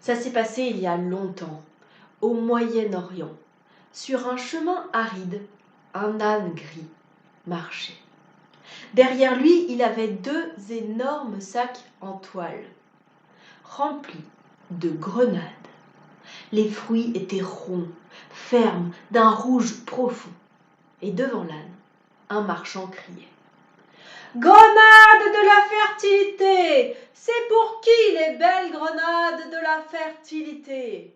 Ça s'est passé il y a longtemps, au Moyen-Orient. Sur un chemin aride, un âne gris marchait. Derrière lui, il avait deux énormes sacs en toile, remplis de grenades. Les fruits étaient ronds, fermes, d'un rouge profond. Et devant l'âne, un marchand criait: Grenades de la fertilité! C'est pour qui les belles grenades de la fertilité?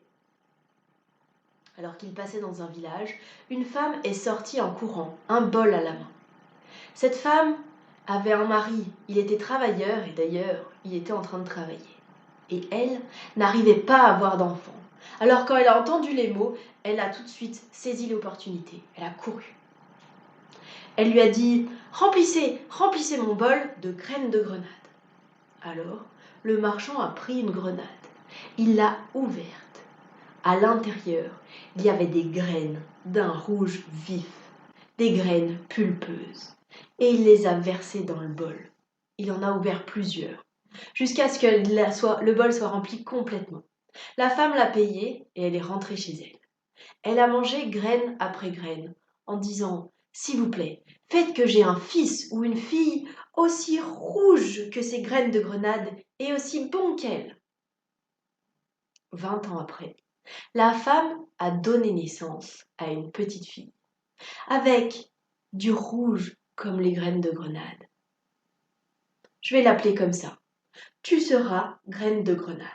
Alors qu'il passait dans un village, une femme est sortie en courant, un bol à la main. Cette femme avait un mari, il était travailleur et d'ailleurs, il était en train de travailler. Et elle n'arrivait pas à avoir d'enfant. Alors quand elle a entendu les mots, elle a tout de suite saisi l'opportunité. Elle a couru. Elle lui a dit: remplissez mon bol de graines de grenade. Alors, le marchand a pris une grenade. Il l'a ouverte. À l'intérieur, il y avait des graines d'un rouge vif, des graines pulpeuses. Et il les a versées dans le bol. Il en a ouvert plusieurs, jusqu'à ce que le bol soit rempli complètement. La femme l'a payé et elle est rentrée chez elle. Elle a mangé graine après graine, en disant: s'il vous plaît, faites que j'ai un fils ou une fille aussi rouge que ces graines de grenade et aussi bon qu'elle. 20 ans après, la femme a donné naissance à une petite fille, avec du rouge comme les graines de grenade. Je vais l'appeler comme ça. Tu seras graine de grenade.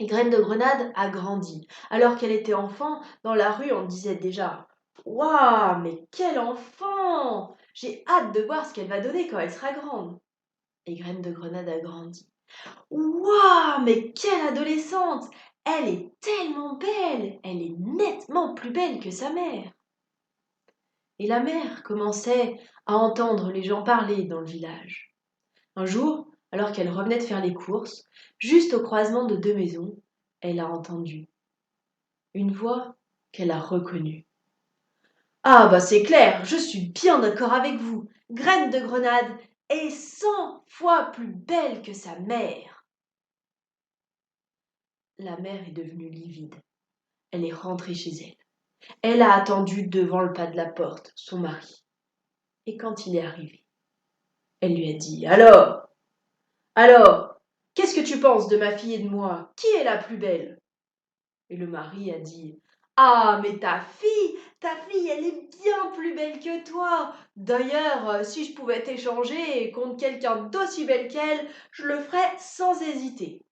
Et Graine de Grenade a grandi. Alors qu'elle était enfant, dans la rue, on disait déjà: Waouh, mais quel enfant! J'ai hâte de voir ce qu'elle va donner quand elle sera grande. Et Graine de Grenade a grandi. Waouh, mais quelle adolescente! Elle est tellement belle! Elle est nettement plus belle que sa mère. Et la mère commençait à entendre les gens parler dans le village. Un jour, alors qu'elle revenait de faire les courses, juste au croisement de deux maisons, elle a entendu une voix qu'elle a reconnue. Ah bah c'est clair, je suis bien d'accord avec vous. Graine de Grenade est 100 fois plus belle que sa mère. La mère est devenue livide. Elle est rentrée chez elle. Elle a attendu devant le pas de la porte son mari. Et quand il est arrivé, elle lui a dit: Alors, qu'est-ce que tu penses de ma fille et de moi? Qui est la plus belle? Et le mari a dit: Ah, mais ta fille, elle est bien plus belle que toi. D'ailleurs, si je pouvais t'échanger contre quelqu'un d'aussi belle qu'elle, je le ferais sans hésiter.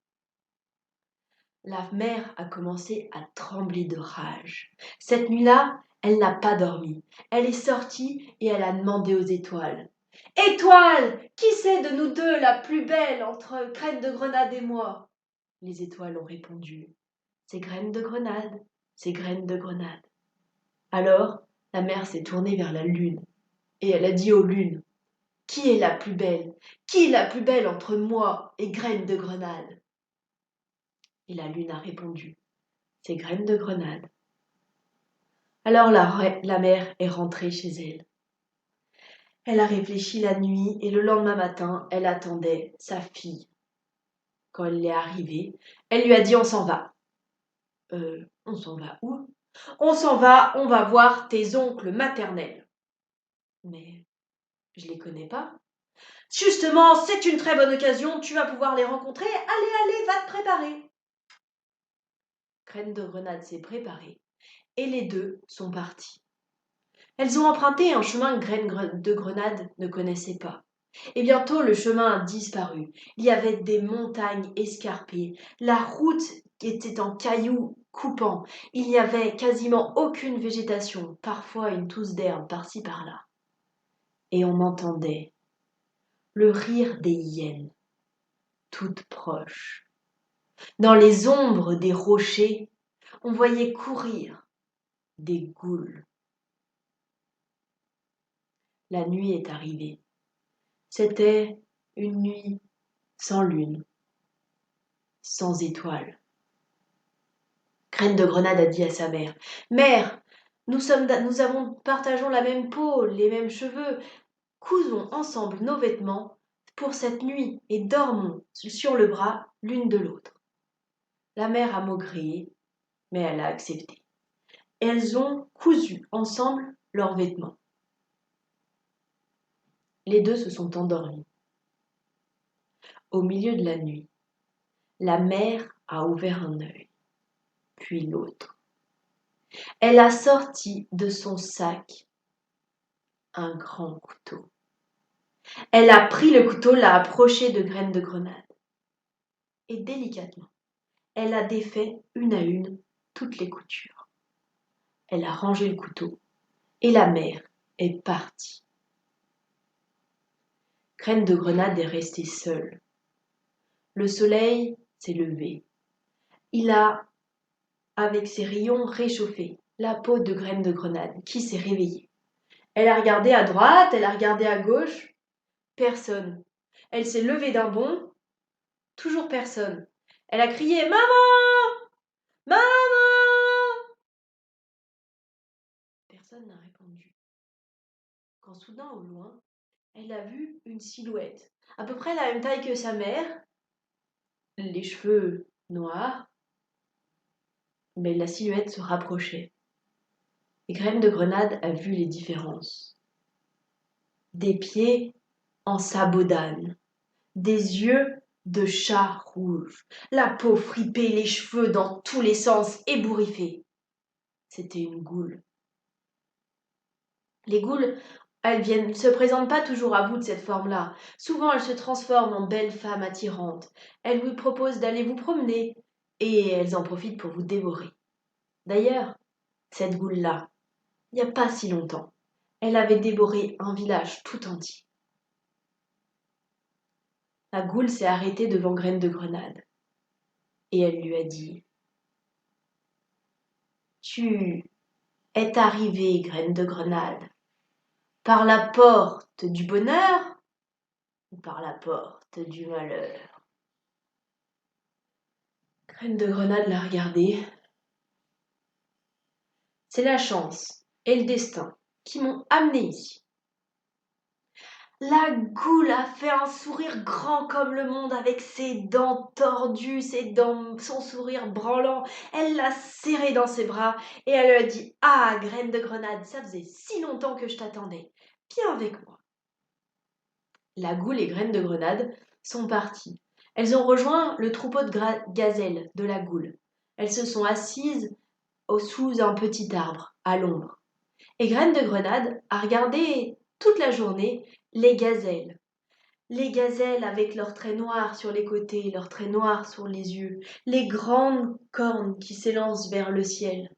La mère a commencé à trembler de rage. Cette nuit-là, elle n'a pas dormi. Elle est sortie et elle a demandé aux étoiles: Étoiles, qui c'est de nous deux la plus belle entre Graine de Grenade et moi? Les étoiles ont répondu: C'est Graine de Grenade, c'est Graine de Grenade. Alors, la mère s'est tournée vers la lune et elle a dit aux lunes: Qui est la plus belle? Qui est la plus belle entre moi et Graine de Grenade? Et la lune a répondu: C'est Graine de Grenade. Alors la mère est rentrée chez elle. Elle a réfléchi la nuit et le lendemain matin, elle attendait sa fille. Quand elle est arrivée, elle lui a dit: On s'en va. On s'en va où? On va voir tes oncles maternels. Mais je les connais pas. Justement, c'est une très bonne occasion, tu vas pouvoir les rencontrer. Allez, va te préparer. Graine de Grenade s'est préparée et les deux sont partis. Elles ont emprunté un chemin que Graine de Grenade ne connaissait pas. Et bientôt, le chemin a disparu. Il y avait des montagnes escarpées. La route était en cailloux coupants. Il n'y avait quasiment aucune végétation, parfois une tousse d'herbe par-ci par-là. Et on entendait le rire des hyènes, toutes proches. Dans les ombres des rochers, on voyait courir des goules. La nuit est arrivée. C'était une nuit sans lune, sans étoiles. Graine de Grenade a dit à sa mère: Mère, partageons la même peau, les mêmes cheveux. Cousons ensemble nos vêtements pour cette nuit et dormons sur le bras l'une de l'autre. La mère a maugréé, mais elle a accepté. Elles ont cousu ensemble leurs vêtements. Les deux se sont endormis. Au milieu de la nuit, la mère a ouvert un œil, puis l'autre. Elle a sorti de son sac un grand couteau. Elle a pris le couteau, l'a approché de Graine de Grenade. Et délicatement, elle a défait une à une toutes les coutures. Elle a rangé le couteau et la mère est partie. Graine de Grenade est restée seule. Le soleil s'est levé. Il a, avec ses rayons, réchauffé la peau de Graine de Grenade qui s'est réveillée. Elle a regardé à droite, elle a regardé à gauche. Personne. Elle s'est levée d'un bond. Toujours personne. Elle a crié « Maman ! Maman !» Personne n'a répondu. Quand soudain, au loin, elle a vu une silhouette, à peu près la même taille que sa mère, les cheveux noirs, mais la silhouette se rapprochait. Et Graine de Grenade a vu les différences. Des pieds en sabot d'âne, des yeux de chat rouge, la peau fripée, les cheveux dans tous les sens ébouriffés. C'était une goule. Les goules, elles ne se présentent pas toujours à vous de cette forme-là. Souvent, elles se transforment en belles femmes attirantes. Elles vous proposent d'aller vous promener et elles en profitent pour vous dévorer. D'ailleurs, cette goule-là, il n'y a pas si longtemps, elle avait dévoré un village tout entier. La goule s'est arrêtée devant Graine de Grenade et elle lui a dit « Tu es arrivée, Graine de Grenade, par la porte du bonheur ou par la porte du malheur ?» Graine de Grenade l'a regardée. C'est la chance et le destin qui m'ont amenée ici. La goule a fait un sourire grand comme le monde avec ses dents tordues, son sourire branlant. Elle l'a serré dans ses bras et elle lui a dit « Ah, Graine de Grenade, ça faisait si longtemps que je t'attendais. Viens avec moi. » La goule et Graine de Grenade sont parties. Elles ont rejoint le troupeau de gazelles de la goule. Elles se sont assises sous un petit arbre, à l'ombre. Et Graine de Grenade a regardé toute la journée les gazelles. Les gazelles avec leurs traits noirs sur les côtés, leurs traits noirs sur les yeux, les grandes cornes qui s'élancent vers le ciel.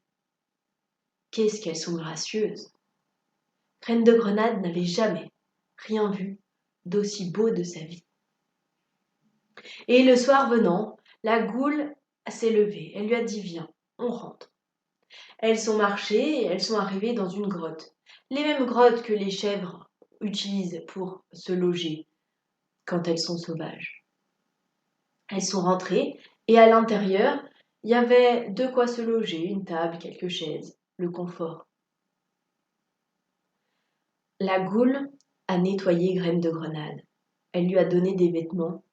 Qu'est-ce qu'elles sont gracieuses! Graine de Grenade n'avait jamais rien vu d'aussi beau de sa vie. Et le soir venant, la goule s'est levée. Elle lui a dit « Viens, on rentre. » Elles sont marchées et elles sont arrivées dans une grotte. Les mêmes grottes que les chèvres utilisent pour se loger quand elles sont sauvages. Elles sont rentrées et à l'intérieur, il y avait de quoi se loger, une table, quelques chaises, le confort. La goule a nettoyé Graine de Grenade. Elle lui a donné des vêtements.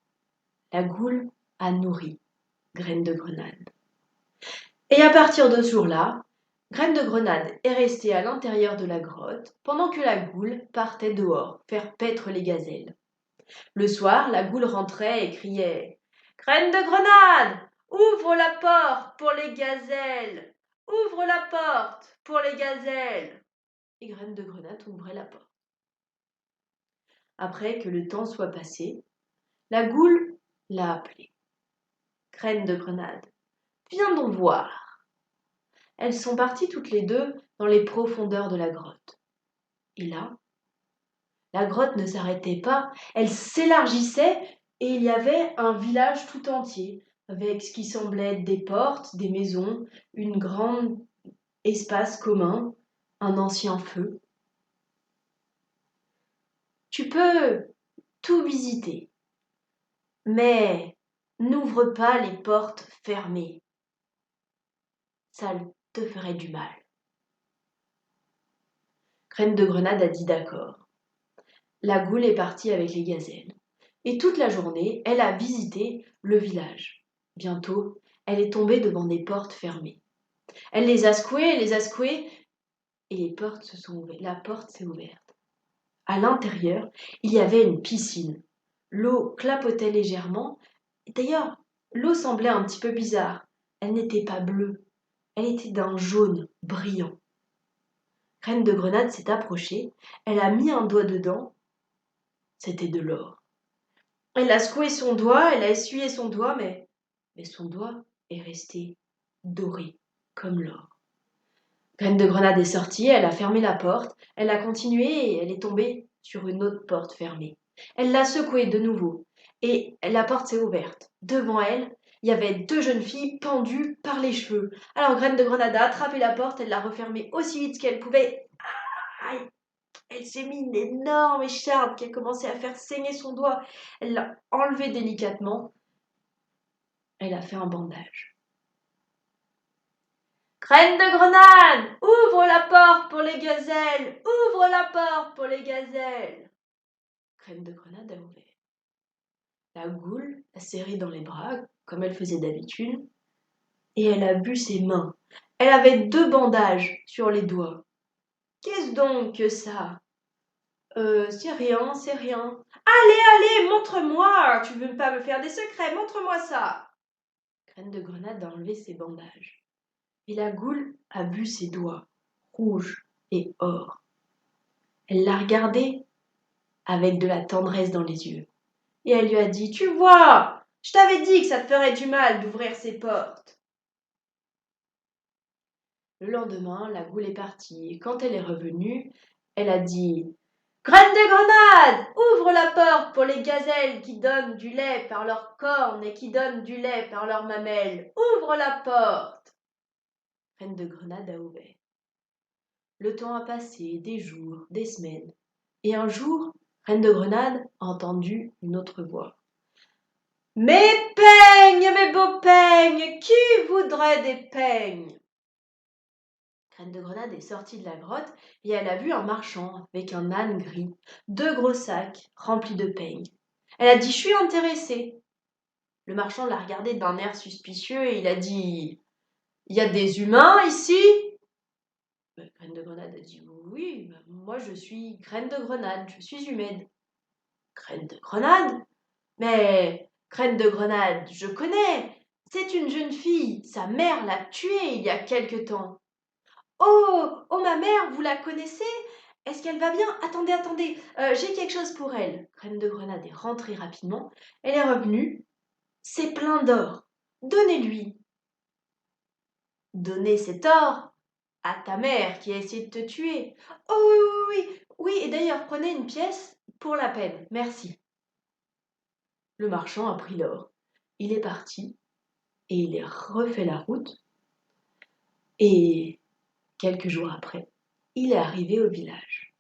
La goule a nourri Graine de Grenade. Et à partir de ce jour-là, Graine de Grenade est restée à l'intérieur de la grotte pendant que la goule partait dehors faire paître les gazelles. Le soir, la goule rentrait et criait « Graine de Grenade, ouvre la porte pour les gazelles! Ouvre la porte pour les gazelles !» Et Graine de Grenade ouvrait la porte. Après que le temps soit passé, la goule l'a appelée. « Graine de Grenade, viens donc voir. » Elles sont parties toutes les deux dans les profondeurs de la grotte. Et là, la grotte ne s'arrêtait pas, elle s'élargissait et il y avait un village tout entier, avec ce qui semblait être des portes, des maisons, une grande espace commun, un ancien feu. Tu peux tout visiter, mais n'ouvre pas les portes fermées. Ça te ferait du mal. Graine de Grenade a dit d'accord. La goule est partie avec les gazelles. Et toute la journée, elle a visité le village. Bientôt, Elle est tombée devant des portes fermées. Elle les a secouées, et la porte s'est ouverte. À l'intérieur, il y avait une piscine. L'eau clapotait légèrement. D'ailleurs, l'eau semblait un petit peu bizarre. Elle n'était pas bleue, elle était d'un jaune brillant. Reine de Grenade s'est approchée, elle a mis un doigt dedans, c'était de l'or. Elle a secoué son doigt, elle a essuyé son doigt, mais son doigt est resté doré, comme l'or. Reine de Grenade est sortie, elle a fermé la porte, elle a continué et elle est tombée sur une autre porte fermée. Elle l'a secouée de nouveau et la porte s'est ouverte. Devant elle, il y avait deux jeunes filles pendues par les cheveux. Alors Graine de Grenade a attrapé la porte, elle l'a refermée aussi vite qu'elle pouvait. Aïe! Elle s'est mis une énorme écharpe qui a commencé à faire saigner son doigt. Elle l'a enlevé délicatement. Elle a fait un bandage. Reine de Grenade, ouvre la porte pour les gazelles, ouvre la porte pour les gazelles. Reine de Grenade a ouvert. La goule l'a serrée dans les bras, comme elle faisait d'habitude, et elle a bu ses mains. Elle avait deux bandages sur les doigts. Qu'est-ce donc que ça? C'est rien, c'est rien. Allez, montre-moi! Tu veux pas me faire des secrets, montre-moi ça! Reine de Grenade a enlevé ses bandages. Et la goule a bu ses doigts, rouges et or. Elle l'a regardé avec de la tendresse dans les yeux. Et elle lui a dit: Tu vois, je t'avais dit que ça te ferait du mal d'ouvrir ces portes. Le lendemain, la goule est partie, et quand elle est revenue, elle a dit: Graine de Grenade, ouvre la porte pour les gazelles qui donnent du lait par leurs cornes et qui donnent du lait par leurs mamelles. Ouvre la porte. Reine de Grenade a ouvert. Le temps a passé, des jours, des semaines. Et un jour, Reine de Grenade a entendu une autre voix. Mes peignes, mes beaux peignes, qui voudrait des peignes? Reine de Grenade est sortie de la grotte et elle a vu un marchand avec un âne gris, deux gros sacs remplis de peignes. Elle a dit: Je suis intéressée. Le marchand l'a regardée d'un air suspicieux et il a dit: Il y a des humains ici? Graine de Grenade a dit: Oui, moi je suis Graine de Grenade, je suis humaine. Graine de Grenade? Mais Graine de Grenade, je connais. C'est une jeune fille. Sa mère l'a tuée il y a quelque temps. Oh, ma mère, vous la connaissez? Est-ce qu'elle va bien? Attendez, j'ai quelque chose pour elle. Graine de Grenade est rentrée rapidement. Elle est revenue. C'est plein d'or. Donnez-lui. Donnez cet or à ta mère qui a essayé de te tuer. Oh oui, et d'ailleurs, prenez une pièce pour la peine. Merci. Le marchand a pris l'or. Il est parti et il a refait la route. Et quelques jours après, il est arrivé au village.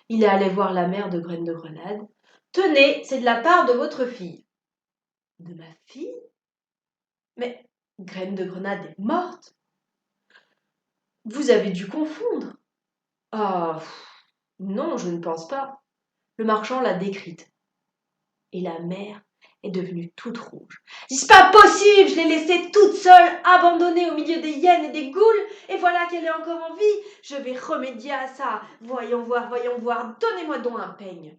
Il est allé voir la mère de Graine de Grenade. Tenez, c'est de la part de votre fille. De ma fille? Mais Graine de Grenade est morte. Vous avez dû confondre. Ah, non, je ne pense pas. Le marchand l'a décrite. Et la mère est devenue toute rouge. C'est pas possible, je l'ai laissée toute seule, abandonnée au milieu des hyènes et des goules, et voilà qu'elle est encore en vie. Je vais remédier à ça. Voyons voir, donnez-moi donc un peigne.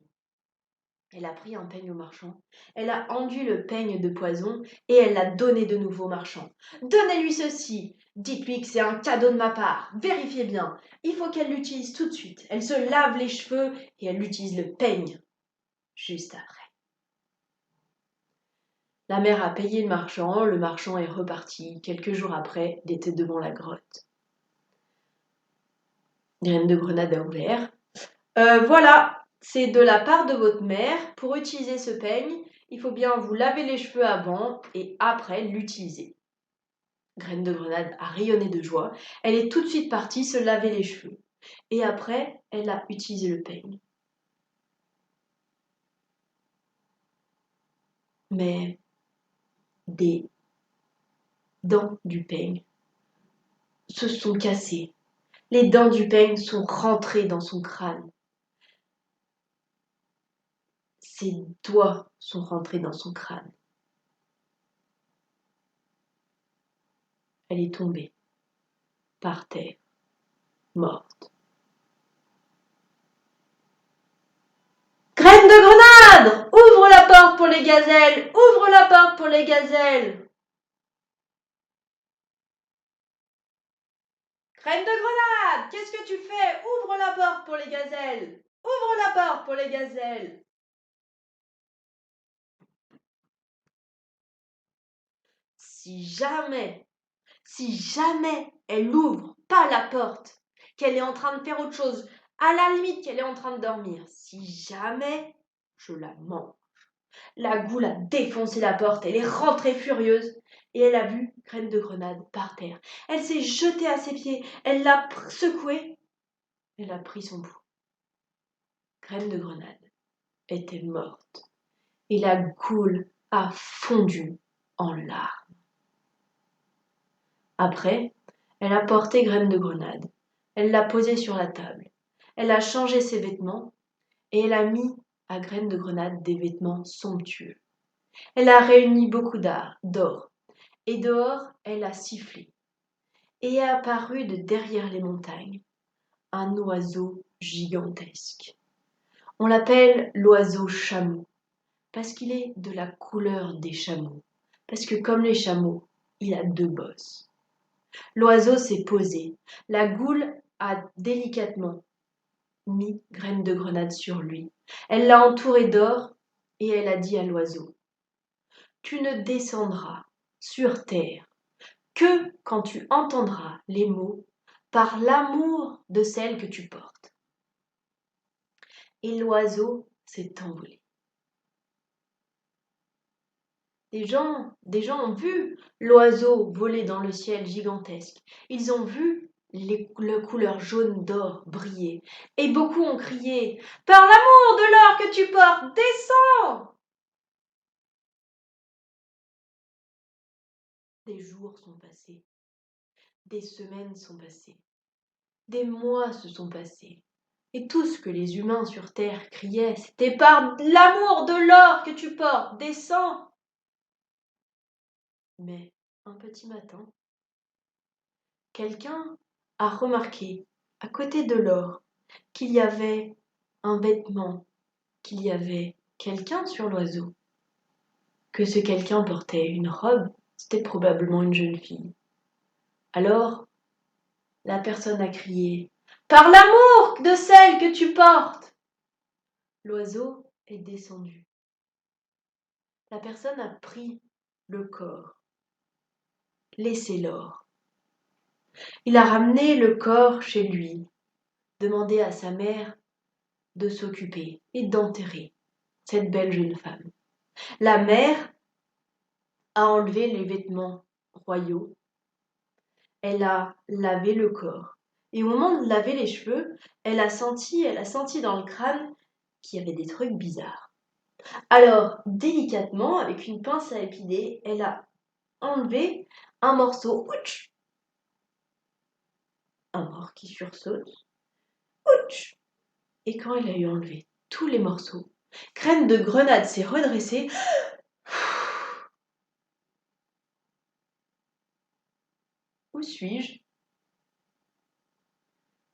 Elle a pris un peigne au marchand, elle a enduit le peigne de poison et elle l'a donné de nouveau au marchand. Donnez-lui ceci, dites-lui que c'est un cadeau de ma part, vérifiez bien, il faut qu'elle l'utilise tout de suite. Elle se lave les cheveux et elle utilise le peigne juste après. La mère a payé le marchand est reparti. Quelques jours après, il était devant la grotte. Graine de Grenade a ouvert. Voilà, c'est de la part de votre mère. Pour utiliser ce peigne, il faut bien vous laver les cheveux avant et après l'utiliser. Graine de Grenade a rayonné de joie. Elle est tout de suite partie se laver les cheveux. Et après, elle a utilisé le peigne. Mais des dents du peigne se sont cassées. Les dents du peigne sont rentrées dans son crâne. Ses doigts sont rentrés dans son crâne. elle est tombée, par terre, morte. Graine de grenade! Ouvre la porte pour les gazelles! Ouvre la porte pour les gazelles! Graine de grenade! Qu'est-ce que tu fais? Ouvre la porte pour les gazelles! Ouvre la porte pour les gazelles! Si jamais elle ouvre pas la porte, qu'elle est en train de faire autre chose, à la limite qu'elle est en train de dormir, si jamais je la mange. La goule a défoncé la porte, elle est rentrée furieuse et elle a vu Graine de Grenade par terre. Elle s'est jetée à ses pieds, elle l'a secouée, elle a pris son pouls. Graine de Grenade était morte et la goule a fondu en larmes. Après, elle a porté Graine de Grenade. Elle l'a posée sur la table. Elle a changé ses vêtements et elle a mis à Graine de Grenade des vêtements somptueux. Elle a réuni beaucoup d'or et dehors, elle a sifflé. Et est apparu de derrière les montagnes un oiseau gigantesque. On l'appelle l'oiseau chameau parce qu'il est de la couleur des chameaux, parce que comme les chameaux, il a 2 bosses. L'oiseau s'est posé. La goule a délicatement mis Graine de Grenade sur lui. Elle l'a entouré d'or et elle a dit à l'oiseau: Tu ne descendras sur terre que quand tu entendras les mots par l'amour de celle que tu portes. Et l'oiseau s'est envolé. Des gens ont vu l'oiseau voler dans le ciel gigantesque. Ils ont vu la couleur jaune d'or briller. Et beaucoup ont crié: Par l'amour de l'or que tu portes, descends! Des jours sont passés, des semaines sont passées, des mois se sont passés. Et tout ce que les humains sur terre criaient, c'était: Par l'amour de l'or que tu portes, descends! Mais un petit matin, quelqu'un a remarqué, à côté de l'or, qu'il y avait un vêtement, qu'il y avait quelqu'un sur l'oiseau, que ce quelqu'un portait une robe, c'était probablement une jeune fille. Alors, la personne a crié: Par l'amour de celle que tu portes! L'oiseau est descendu. La personne a pris le corps, laissé l'or. Il a ramené le corps chez lui, demandé à sa mère de s'occuper et d'enterrer cette belle jeune femme. La mère a enlevé les vêtements royaux, elle a lavé le corps. Et au moment de laver les cheveux, elle a senti dans le crâne qu'il y avait des trucs bizarres. Alors, délicatement, avec une pince à épiler, elle a enlevé un morceau, ouch, un mort qui sursaute, ouch. Et quand elle a eu enlevé tous les morceaux, Graine de Grenade s'est redressée. Où suis-je?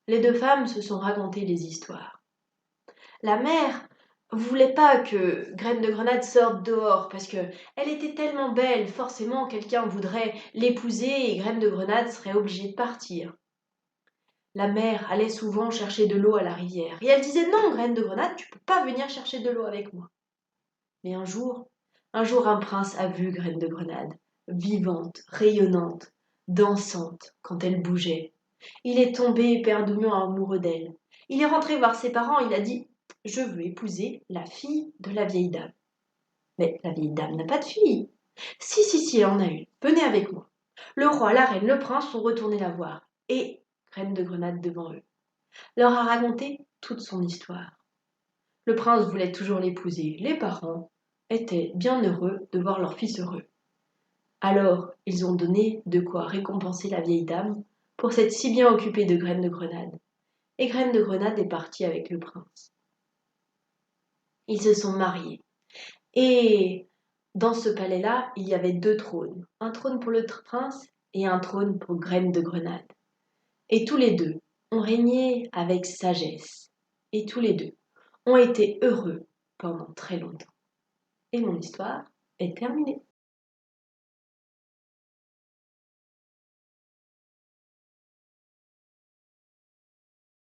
Les 2 femmes se sont racontées des histoires. La mère voulait pas que Graine de Grenade sorte dehors parce que elle était tellement belle, forcément quelqu'un voudrait l'épouser et Graine de Grenade serait obligée de partir. La mère allait souvent chercher de l'eau à la rivière et elle disait: Non, Graine de Grenade, tu peux pas venir chercher de l'eau avec moi. Mais un jour un prince a vu Graine de Grenade, vivante, rayonnante, dansante quand elle bougeait. Il est tombé éperdument amoureux d'elle. Il est rentré voir ses parents, il a dit: Je veux épouser la fille de la vieille dame. Mais la vieille dame n'a pas de fille. Si, si, si, elle en a une. Venez avec moi. Le roi, la reine, le prince sont retournés la voir. Et Graine de Grenade devant eux leur a raconté toute son histoire. Le prince voulait toujours l'épouser. Les parents étaient bien heureux de voir leur fils heureux. Alors, ils ont donné de quoi récompenser la vieille dame pour s'être si bien occupée de Graine de Grenade. Et Graine de Grenade est partie avec le prince. Ils se sont mariés. Et dans ce palais-là, il y avait 2 trônes. Un trône pour le prince et un trône pour graine de grenade. Et tous les deux ont régné avec sagesse. Et tous les deux ont été heureux pendant très longtemps. Et mon histoire est terminée.